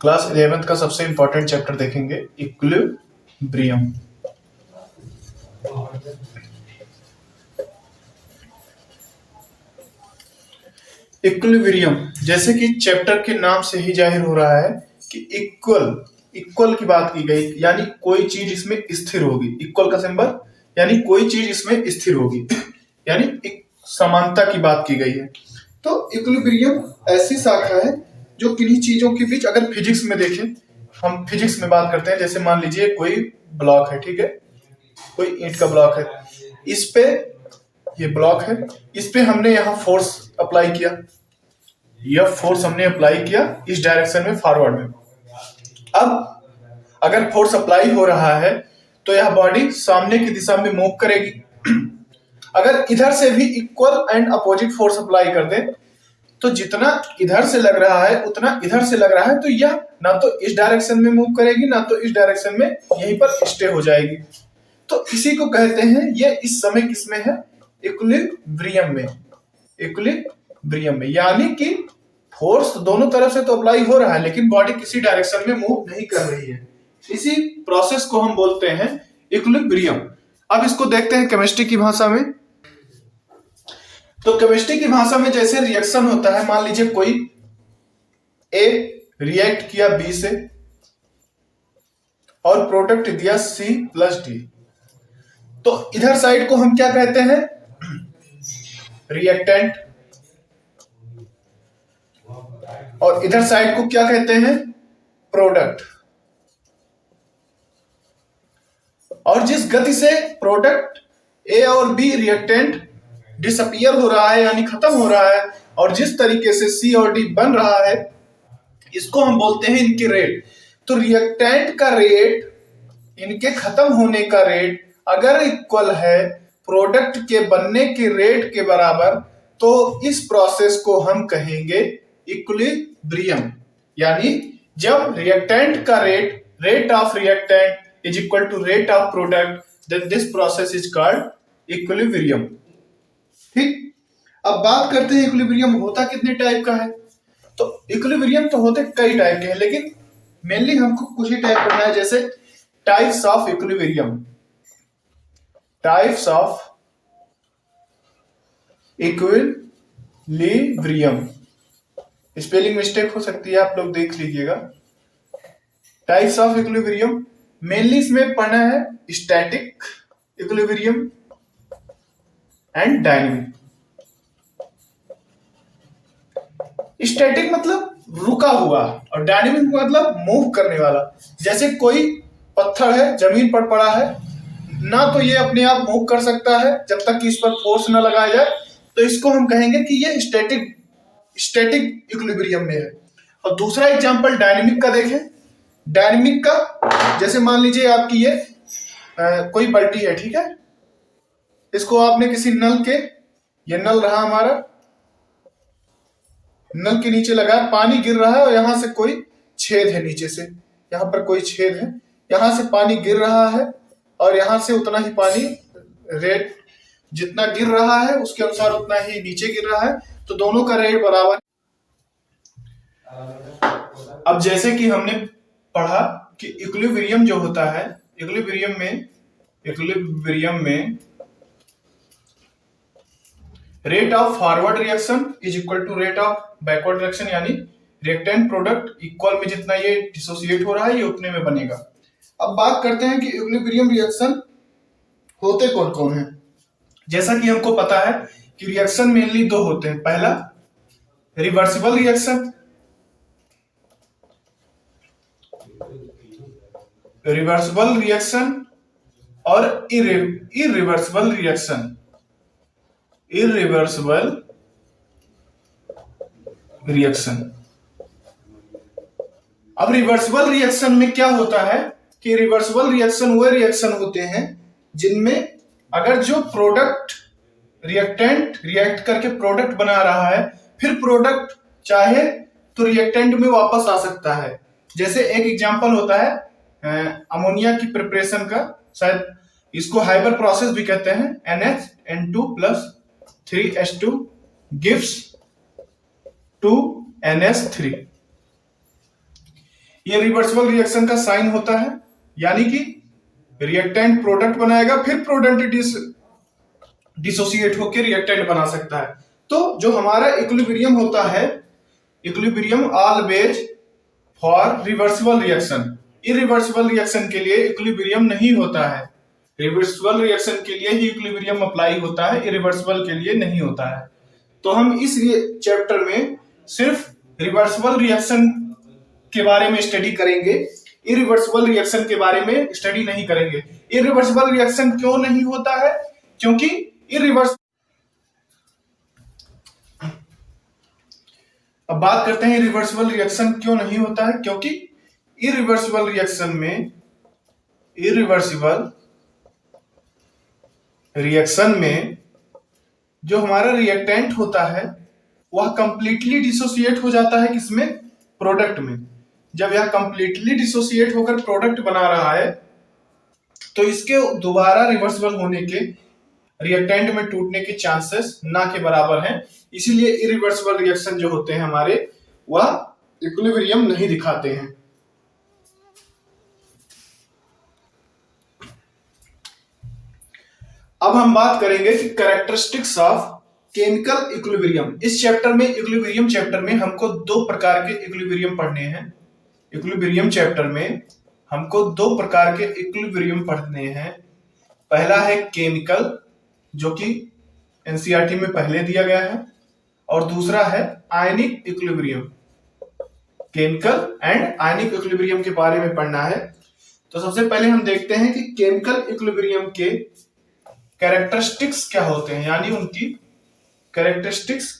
Class 11th का सबसे important chapter देखेंगे, इक्विलिब्रियम। इक्विलिब्रियम जैसे कि चैप्टर के नाम से ही जाहिर हो रहा है कि इक्वल की बात की गई, यानी कोई चीज इसमें स्थिर होगी। इक्वल का सिंबल यानी कोई चीज इसमें स्थिर होगी, यानी एक समानता की बात की गई है। तो इक्विलिब्रियम ऐसी शाखा है जो किन्हीं चीजों के बीच, अगर फिजिक्स में देखें, हम फिजिक्स में बात करते हैं, जैसे मान लीजिए कोई ब्लॉक है, ठीक है, कोई ईंट का ब्लॉक है, इस पे ये ब्लॉक है, इस पे हमने यहाँ फोर्स अप्लाई किया, यह फोर्स हमने अप्लाई किया इस डायरेक्शन में, फॉरवर्ड में। अब अगर फोर्स अप्लाई हो रहा है तो यह बॉडी सामने की दिशा में मूव करेगी। अगर इधर से भी equal and opposite force apply कर दे तो जितना इधर से लग रहा है उतना इधर से लग रहा है, तो यह ना तो इस डायरेक्शन में मूव करेगी ना तो इस डायरेक्शन में, यहीं पर स्टे हो जाएगी। तो इसी को कहते हैं, ये इस समय किसमें है, इक्विलिब्रियम में। इक्विलिब्रियम में यानी कि फोर्स दोनों तरफ से तो अप्लाई हो रहा है लेकिन बॉडी किसी डायरेक्शन में मूव नहीं कर रही है। इसी प्रोसेस को हम बोलते हैं इक्विलिब्रियम। अब इसको देखते हैं केमिस्ट्री की भाषा में। तो केमिस्ट्री की भाषा में जैसे रिएक्शन होता है, मान लीजिए कोई ए रिएक्ट किया बी से और प्रोडक्ट दिया सी प्लस डी, तो इधर साइड को हम क्या कहते हैं, रिएक्टेंट, और इधर साइड को क्या कहते हैं, प्रोडक्ट। और जिस गति से प्रोडक्ट ए और बी रिएक्टेंट डिसअपियर हो रहा है यानी खत्म हो रहा है, और जिस तरीके से सी और डी बन रहा है, इसको हम बोलते हैं इनके रेट। तो रिएक्टेंट का रेट, इनके खत्म होने का रेट अगर इक्वल है प्रोडक्ट के बनने के रेट के बराबर, तो इस प्रोसेस को हम कहेंगे इक्विलिब्रियम। यानी जब रिएक्टेंट का rate of reactant is equal to rate of product, then this process is called equilibrium. ठीक, अब बात करते हैं इक्विलिब्रियम होता कितने टाइप का है। तो इक्विलिब्रियम तो होते कई टाइप के हैं, लेकिन मेनली हमको कुछ ही टाइप पढ़ना है, जैसे types of equilibrium. Types of equilibrium, spelling mistake हो सकती है, आप लोग देख लीजिएगा। टाइप्स ऑफ इक्विलिब्रियम मेनली इसमें पढ़ना है static equilibrium and dynamic. Static मतलब रुका हुआ और डायनेमिक मतलब मूव करने वाला। जैसे कोई पत्थर है, जमीन पर पड़ा है, ना तो ये अपने आप मूव कर सकता है जब तक कि इस पर फोर्स न लगाया जाए, तो इसको हम कहेंगे कि ये स्टैटिक इक्विलिब्रियम में है। और दूसरा एग्जांपल डायनेमिक का देखें। डायनेमिक का जैसे मान लीजिए आपकी ये कोई बाल्टी है, ठीक है, इसको आपने किसी नल के, ये नल रहा हमारा, नल के नीचे लगा, पानी गिर रहा है और यहां से कोई छेद है, नीचे से यहां पर कोई छेद है, यहां से पानी गिर रहा है और यहां से उतना ही पानी, रेट जितना गिर रहा है उसके अनुसार उतना ही नीचे गिर रहा है, तो दोनों का रेट बराबर। अब जैसे कि हमने पढ़ा कि इक्विलिब्रियम जो होता है, इक्विलिब्रियम में rate of forward reaction is equal to rate of backward reaction, यानी रिएक्टेंट प्रोडक्ट इक्वल में जितना ये डिसोसिएट हो रहा है ये उतने में बनेगा। अब बात करते हैं कि इक्विलिब्रियम रिएक्शन होते कौन कौन है। जैसा कि हमको पता है कि रिएक्शन मेनली दो होते हैं। पहला रिवर्सिबल रिएक्शन, और इरिवर्सिबल रिएक्शन। अब रिवर्सिबल रिएक्शन में क्या होता है कि रिवर्सिबल रिएक्शन वो रिएक्शन होते हैं जिनमें अगर जो प्रोडक्ट रिएक्टेंट रिएक्ट करके प्रोडक्ट बना रहा है, फिर प्रोडक्ट चाहे तो रिएक्टेंट में वापस आ सकता है। जैसे एक एग्जांपल होता है अमोनिया की प्रिपरेशन का, शायद इसको हाइपर प्रोसेस भी कहते हैं, NH2+ 3H2 gives 2NH3। ये रिवर्सिबल रिएक्शन का साइन होता है, यानी कि रिएक्टेंट प्रोडक्ट बनाएगा, फिर प्रोडक्ट डिसोसिएट होकर रिएक्टेंट बना सकता है। तो जो हमारा इक्विलिब्रियम होता है, equilibrium always for reversible reaction, irreversible reaction के लिए इक्विलिब्रियम नहीं होता है। रिवर्सिबल रिएक्शन के लिए ही इक्विलिब्रियम अप्लाई होता है, इरिवर्सिबल के लिए नहीं होता है। तो हम इस चैप्टर में सिर्फ रिवर्सिबल रिएक्शन के बारे में स्टडी करेंगे, इरिवर्सिबल रिएक्शन के बारे में स्टडी नहीं करेंगे। इरिवर्सिबल रिएक्शन क्यों नहीं होता है? क्योंकि इरिवर्स अब बात करते हैं इरिवर्सिबल रिएक्शन क्यों नहीं होता है। क्योंकि इरिवर्सिबल रिएक्शन में जो हमारा रिएक्टेंट होता है वह कंप्लीटली डिसोसिएट हो जाता है, किसमें? प्रोडक्ट में। जब यह कंप्लीटली डिसोसिएट होकर प्रोडक्ट बना रहा है तो इसके दोबारा रिवर्सिबल होने के, रिएक्टेंट में टूटने के चांसेस ना के बराबर हैं। इसीलिए इरिवर्सिबल रिएक्शन जो होते हैं हमारे, वह इक्विलिब्रियम नहीं दिखाते हैं। अब हम बात करेंगे कि कैरेक्टरिस्टिक्स ऑफ केमिकल इक्विलिब्रियम। इस चैप्टर में, इक्विलिब्रियम चैप्टर में हमको दो प्रकार के इक्विलिब्रियम पढ़ने हैं। इक्विलिब्रियम चैप्टर में हमको दो प्रकार के इक्विलिब्रियम पढ़ने हैं। पहला है केमिकल, जो कि एनसीईआरटी में पहले दिया गया है, और दूसरा है ionic equilibrium. Chemical and ionic equilibrium के बारे में पढ़ना है। तो सबसे पहले हम देखते हैं कि केमिकल इक्विलिब्रियम के कैरेक्टरिस्टिक्स क्या होते हैं, यानी उनकी कैरेक्टरिस्टिक्स